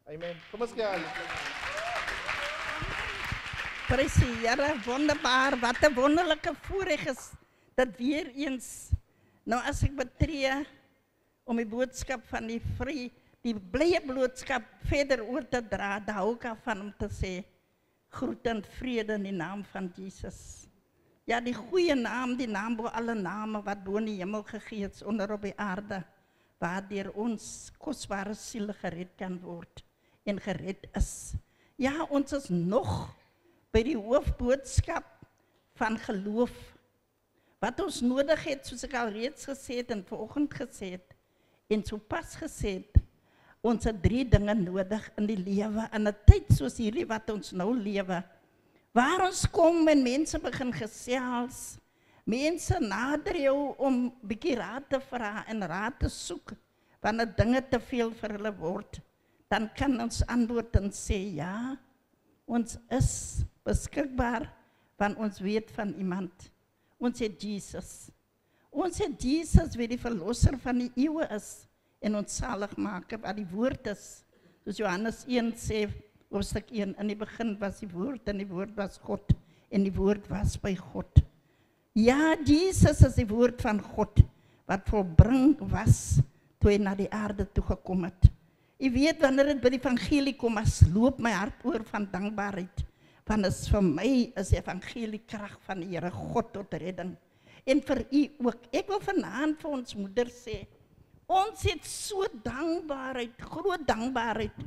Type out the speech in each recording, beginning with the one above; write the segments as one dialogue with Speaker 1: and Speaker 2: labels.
Speaker 1: Amen. Kom ons gaan.
Speaker 2: Prys die Here, wonderbaar, wat 'n wonderlike voorreg is dat weer eens, nou as ek betree om die boodskap van die blye boodskap verder oor te dra, dan hou ek af van om te sê, groet en vrede in die naam van Jesus. Ja, die goeie naam, die naam bo alle name wat bo in die hemel gegee is onder op die aarde, waardeur ons kosbare siele gered kan word en gered is. Ja, ons is nog by die hoofboodskap van geloof. Wat ons nodig het, soos ek al reeds gesê het en vanoggend gesê het, en so pas gesê het, ons het 3 dinge nodig in die lewe, in 'n tyd soos hierdie wat ons nou lewe, waar ons kom en mense begin gesels, mense nader jou om bietjie raad te vra en raad te soek, wanneer dinge te veel vir hulle word, dan kan ons antwoord en sê, ja, ons is beskikbaar, want ons weet van iemand. Ons het Jesus. Ons het Jesus wie die verlosser van die eeuwe is en ons saligmaker wat die woord is. Soos Johannes 1 sê, hoofstuk 1, in die begin was die woord en die woord was God en die woord was by God. Ja, Jesus is die woord van God wat volbring was toe hy na die aarde toe gekom het. Jy weet, wanneer dit by die evangelie kom, as loop my hart oor van dankbaarheid, want is vir my is die evangelie krag van die Here God tot redding. En vir u ook. Ek wil vanaand vir ons moeder sê, ons het so dankbaarheid, groot dankbaarheid,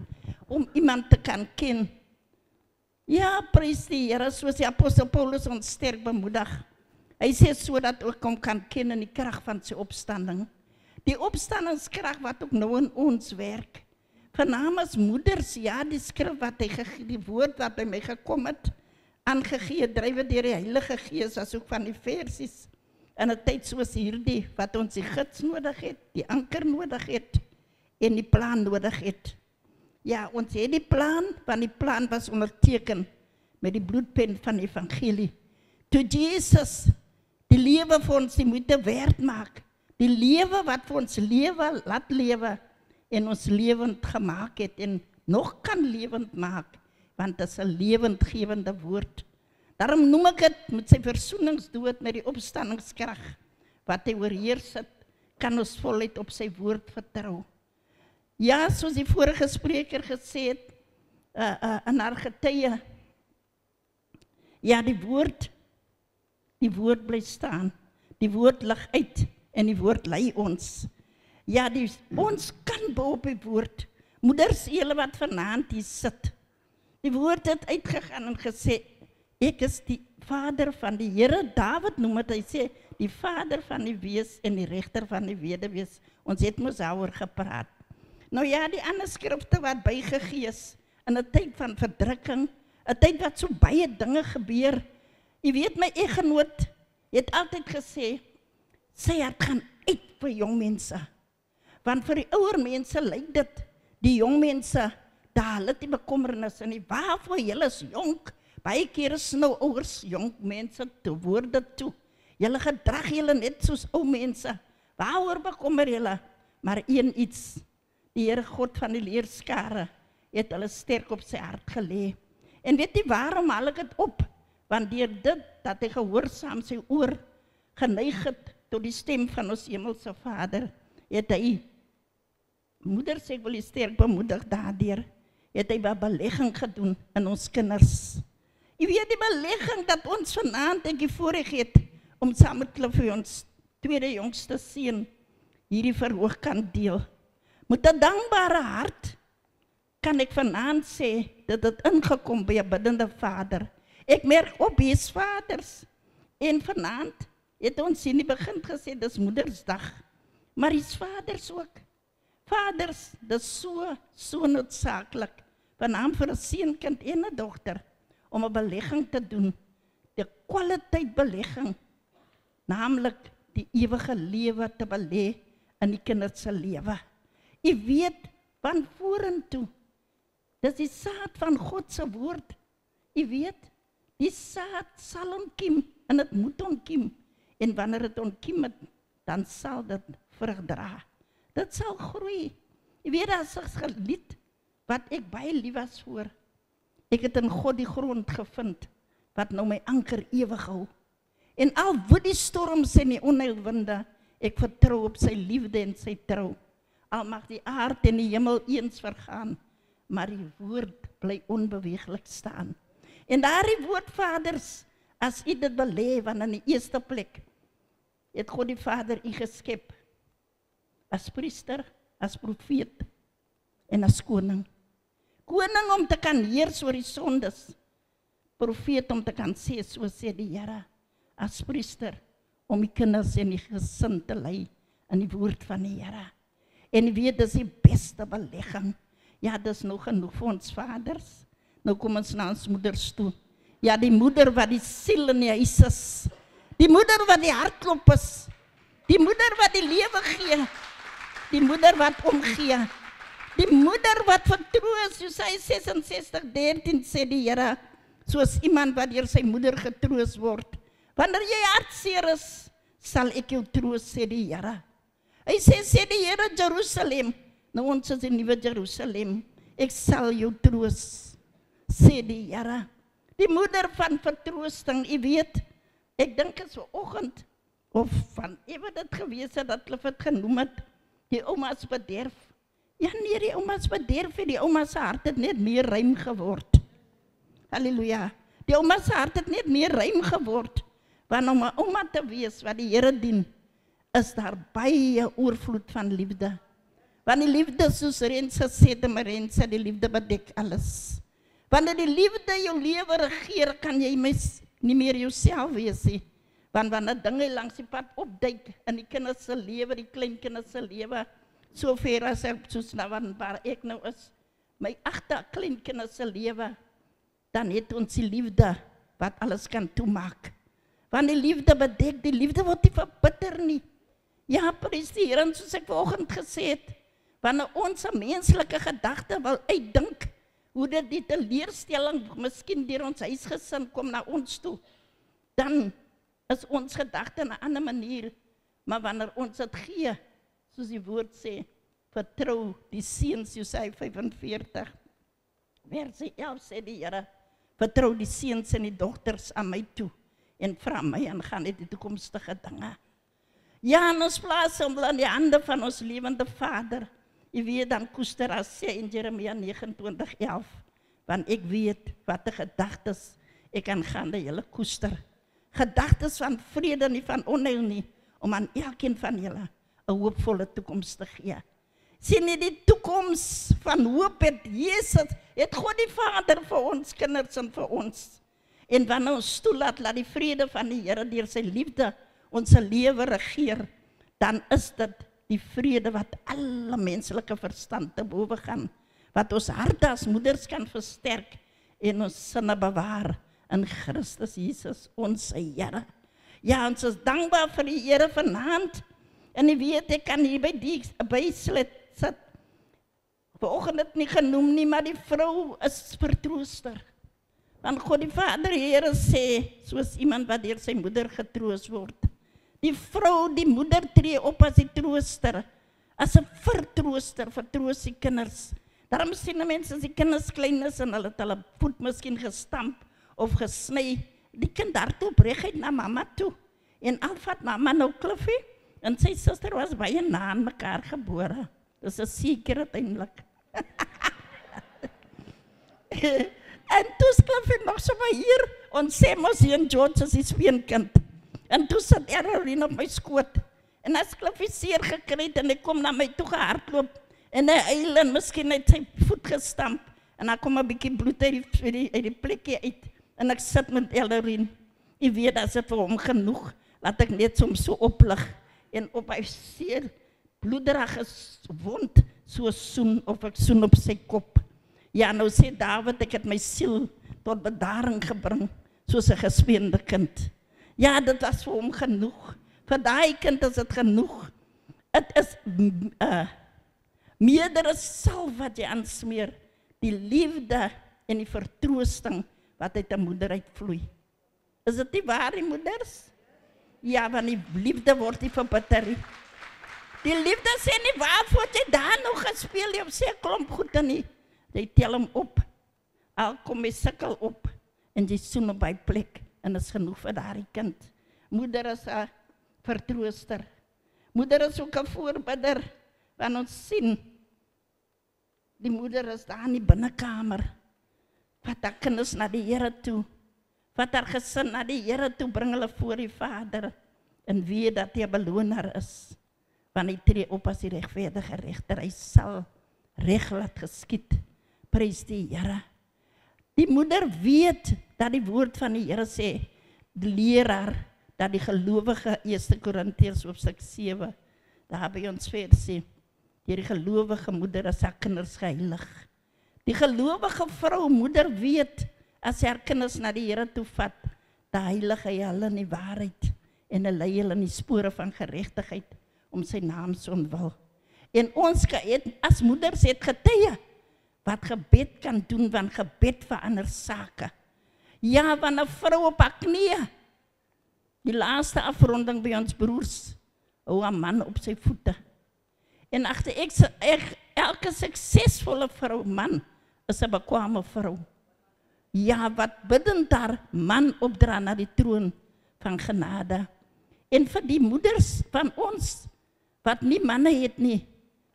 Speaker 2: om iemand te kan ken. Ja, prys die Here, soos die apostel Paulus ons sterk bemoedig. Hy sê sodat ook hom kan ken in die krag van sy opstanding. Die opstandingskrag wat ook nou in ons werk. Vanaand as moeders, ja, die skrif wat hy die woord wat by my gekom het, aangegee, drywe deur die Heilige Gees, as ook van die versies, in 'n tyd soos hierdie, wat ons die gids nodig het, die anker nodig het, en die plan nodig het. Ja, ons het die plan, want die plan was onderteken met die bloedpen van die evangelie. Toe Jesus die lewe vir ons die moeite werd maak, die lewe wat vir ons lewe laat lewe, en ons lewend gemaak het, en nog kan lewend maak, want dit is 'n lewendgewende woord. Daarom noem ek dit met sy versoeningsdood met die opstandingskrag, wat hy oorheers het, kan ons voluit op sy woord vertrou. Ja, soos die vorige spreker gesê het, in haar getuie, ja, die woord bly staan, die woord lig uit, en die woord lei ons. Ja, ons kan bou op die woord. Moeders, julle wat vanaand hier sit, die woord het uitgegaan en gesê, ek is die vader van die Here. Dawid noem het, hy sê, die vader van die wees en die regter van die weduwees. Ons het mos daaroor gepraat. Nou ja, die ander skrifte wat bygegee is, in 'n tyd van verdrukking, 'n tyd wat so baie dinge gebeur. Jy weet, my eggenoot het altyd gesê, sy hart gaan uit vir jong mense. Want vir die ouer mense lyk dit, die jong mense, daar hulle die bekommernis en die waarvoor julle is jonk. Baie keer is nou ouers jong mense te woorde toe. Julle gedrag julle net soos ou mense. Waaroor bekommer julle? Maar een iets, die Here God van die leerskare het hulle sterk op sy hart gelê. En weet jy waarom haal ek dit op? Want deur dit dat hy gehoorsaam sy oor geneig het tot die stem van ons hemelse Vader, het hy, moeders, ek wil jy sterk bemoedig daardeur, het hy 'n belegging gedoen in ons kinders. Jy weet die belegging dat ons vanaand ek die voorreg het om saam met Cliffy, ons tweede jongste seun, hierdie verhoog kan deel. Met 'n dankbare hart kan ek vanaand sê dat dit ingekom by 'n biddende vader. Ek merk op hier's vaders. En vanaand het ons in die begin gesê dis Moedersdag, maar hier's vaders ook. Vaders, dis so noodsaaklik, vanaand vir 'n seunkind en 'n dogter, om 'n belegging te doen, die kwaliteit belegging, naamlik die ewige lewe te belê in die kinders se lewe. Jy weet, van vorentoe, dis die saad van God se woord. Jy weet, die saad sal ontkiem, en dit moet ontkiem, en wanneer dit ontkiem het, dan sal dit vrug dra. Dit sal groei. Jy weet, as 'n gelied wat ek baie lief was voor. Ek het in God die grond gevind, wat nou my anker ewig hou. En al woed die storms en die onheilwinde, ek vertrou op sy liefde en sy trou. Al mag die aard en die hemel eens vergaan, maar die woord bly onbeweeglik staan. En daardie woord, vaders, as u dit wil hê, want in die eerste plek het God die Vader u geskep, as priester, as profeet en as koning. Koning om te kan heers oor die sondes, profeet om te kan sê, so sê die Here, as priester, om die kinders en die gesin te lei in die woord van die Here. En weet, dis die beste belegging. Ja, dis nog genoeg vir ons vaders. Nou kom ons na ons moeders toe. Ja, die moeder wat die siel in die huis is. Die moeder wat die hartklop is. Die moeder wat die lewe gee. Die moeder wat omgee. Die moeder wat vertroos, Jesaja 66:13 sê die Here, soos iemand wat deur sy moeder getroos word. Wanneer jy hartseer is, sal ek jou troos, sê die Here. Hy sê die Here, Jerusalem, nou ons is in Nuwe Jerusalem, ek sal jou troos, sê die Here. Die moeder van vertroosting, u weet, ek dink is vanoggend, of van ewe dit gewees het, dat hulle het genoem het, die ouma's bederf. Ja nee, die ouma's bederf, die ouma's hart het net meer ruim geword. Halleluja. Die ouma's hart het net meer ruim geword. Want om 'n ouma te wees wat die Here dien, is daar baie oorvloed van liefde. Want die liefde, soos Rens gesê het, maar Rens sê, die liefde bedek alles. Wanneer die liefde jou lewe regeer, kan jy nie meer jouself wees nie. Want wanneer dinge langs die pad opduik, in die kinders se lewe, die kleinkinders se lewe, so ver as ek, soos nou waar ek nou is, my agter kleinkinders se lewe, dan het ons die liefde, wat alles kan toemaak. Want die liefde bedek, die liefde word nie verbitter nie. Ja, prys die Here, soos ek vanoggend gesê het, wanneer ons 'n menslike gedagte wil uitdink, hoe dit die teleurstelling, miskien deur ons huisgesin kom na ons toe, dan is ons gedagte in 'n ander manier. Maar wanneer ons dit gee, soos die woord sê, vertrou die seuns, Jesaja 45, versie 11 sê die Here, vertrou die seuns en die dogters aan my toe, en vra my en gaan dit die toekomstige dinge. Ja, en ons plaas hom in die hande van ons lewende Vader. Jy weet, dan koester as sê in Jeremia 29:11, want ek weet wat die gedagtes, ek kan gaan die hele koester. Gedagtes van vrede, nie van onheil nie, om aan elkeen van julle 'n hoopvolle toekoms te gee. Sien nie die toekoms van hoop het Jesus, het God die Vader vir ons kinders en vir ons. En wanneer ons toelaat, laat die vrede van die Here deur sy liefde ons lewe regeer, dan is dit die vrede wat alle menslike verstand te bowe gaan, wat ons harte as moeders kan versterk en ons sinne bewaar in Christus Jesus, ons Here. Ja, ons is dankbaar vir die Here vanaand, en jy weet, ek kan hier by die bysit, vanoggend het nie genoem nie, maar die vrou is vertrooster. Want God die Vader, die Here sê, soos iemand wat deur sy moeder getroos word. Die vrou, die moeder tree op as die trooster, as 'n vertrooster, vertroos die kinders. Daarom sien mense as die kinders klein is en hulle het hulle voet miskien gestamp of gesny, die kind hardloop opreguit na mamma toe. En al vat mamma nou Kliffie, en sy suster was baie na aan mekaar gebore. Dis 'n seker uiteindelik. En toe Kliffie nog so maar hier, ons sê mos hier in George as die speenkind. En toe sit Erin op my skoot. En as Kliffie seer gekry het en hy kom na my toe gehardloop, en hy huil en miskien het sy voet gestamp, en dan kom 'n bietjie bloed uit die plekkie uit, en ek sit met Erin. Jy weet, as dit vir hom genoeg, laat ek net soms so oplig, en op hy seer, bloederige wond, so soen, of ek soen op sy kop. Ja, nou sê Dawid, ek het my siel tot bedaring gebring, soos 'n gespeende kind. Ja, dit was vir hom genoeg. Vir daai kind is dit genoeg. Dit is meerdere salf wat jy aansmeer, die liefde en die vertroosting wat uit 'n moeder uitvloei. Is dit nie waar, die moeders? Ja, want die liefde word nie verbitter nie. Die liefde sê nie, waarvoor jy daar nog gespeel, jy sê klomp goed nie. Jy tel hom op. Al kom jy sukkel op en jy soen hom by plek en is genoeg vir daardie kind. Moeder is 'n vertrooster. Moeder is ook 'n voorbidder, want ons sien die moeder is daar in die binnekamer. Vat haar kinders na die Here toe. Vat haar gesin na die Here toe, bring hulle voor die Vader en weet dat hy 'n beloner is. Want hy tree op as die regverdige regter. Hy sal reg laat geskied. Prys die Here. Die moeder weet dat die woord van die Here sê, die leraar, dat die gelowige 1 Korintiërs hoofstuk 7, daar by ons versie, die gelowige moeder is haar kinders geheilig. Die gelowige vrou, moeder weet, as haar kinders na die Here toe vat, dan heilig hy hulle in die waarheid, en hy lei hulle in die spore van geregtigheid, om sy naam se ontwil. En ons as moeders het getuie, wat gebed kan doen, want gebed verander sake. Ja, want 'n vrou op haar knieë, die laaste afronding by ons broers, hou 'n man op sy voete. En agter elke suksesvolle vrou, man, is 'n bekwame vrou. Ja, wat bidend haar man opdra na die troon van genade. En vir die moeders van ons, wat nie manne het nie,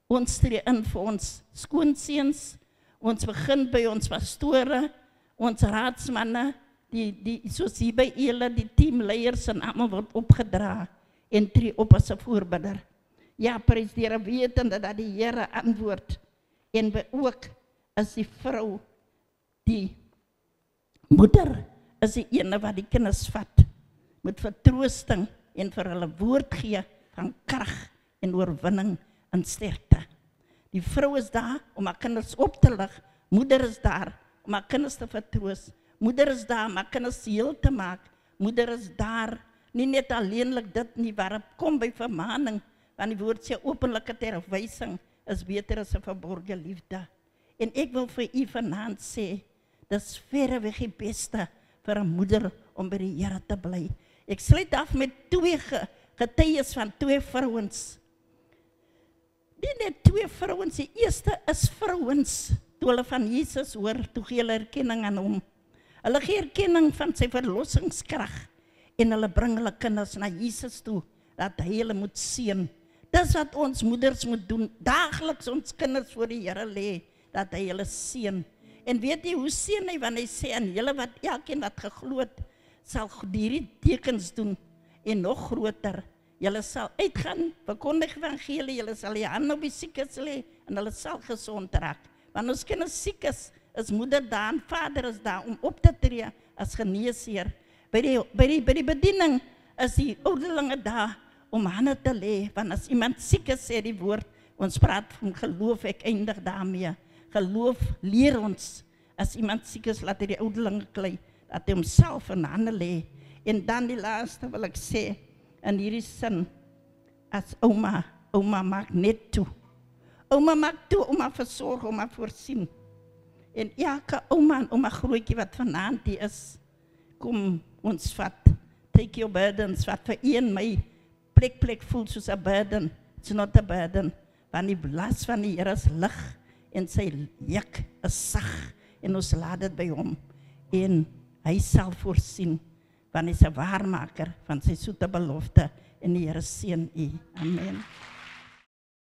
Speaker 2: ons tree in vir ons skoonseuns, ons begin by ons pastore, ons raadsmanne, soos hier by julle, die teamleiers en almal word opgedra en tree op as 'n voorbidder. Ja, prys die Here, wetende dat die Here antwoord. En ook is die vrou, die moeder, is die ene wat die kinders vat, met vertroosting en vir hulle woord gee van krag en oorwinning en sterkte. Die vrou is daar om haar kinders op te lig. Moeder is daar om haar kinders te vertroos. Moeder is daar om haar kinders heel te maak. Moeder is daar, nie net alleenlik dit nie, waarop kom by vermaning, want die woord sê openlike terwysing is beter as 'n verborgde liefde. En ek wil vir u vanaand sê, dis verreweg die beste vir 'n moeder om by die Here te bly. Ek sluit af met 2 getuies van 2 vrouens. Nie net 2 vrouens, die eerste is vrouens, toe hulle van Jesus hoor, toe gee hulle erkenning aan hom. Hulle gee erkenning van sy verlossingskrag, en hulle bring hulle kinders na Jesus toe, dat hy hulle moet seën. Dis wat ons moeders moet doen, daagliks ons kinders voor die Here lê, dat hy hulle seën. En weet jy hoe seën hy, want hy sê aan julle wat elkeen wat geglo het, sal hierdie tekens doen, en nog groter. Julle sal uitgaan, verkondig evangelie, julle sal die hande op die siekes lê, en hulle sal gesond raak. Want ons kinders siek is moeder daar en vader is daar om op te tree as geneesheer. By die bediening is die ouderlinge daar om hande te lê, want as iemand siek is, sê die woord, ons praat van geloof, ek eindig daarmee. Geloof leer ons, as iemand siek is, laat hy die ouderlinge klei, dat hy homself in hande lê. En dan die laaste wil ek sê, in hierdie sin, as ouma maak net toe. Ouma maak toe, ouma versorg, ouma voorsien. En elke ouma en ouma grootjie wat vanaand hier is, kom ons vat, take your burdens, wat vir een my plek voel soos 'n burden, it's not a burden, want die las van die Here is lig, en sy juk is sag, en ons laat dit by hom, en hy sal voorsien, want hy is 'n waarmaker van sy soete belofte, en die Here seën u. Amen.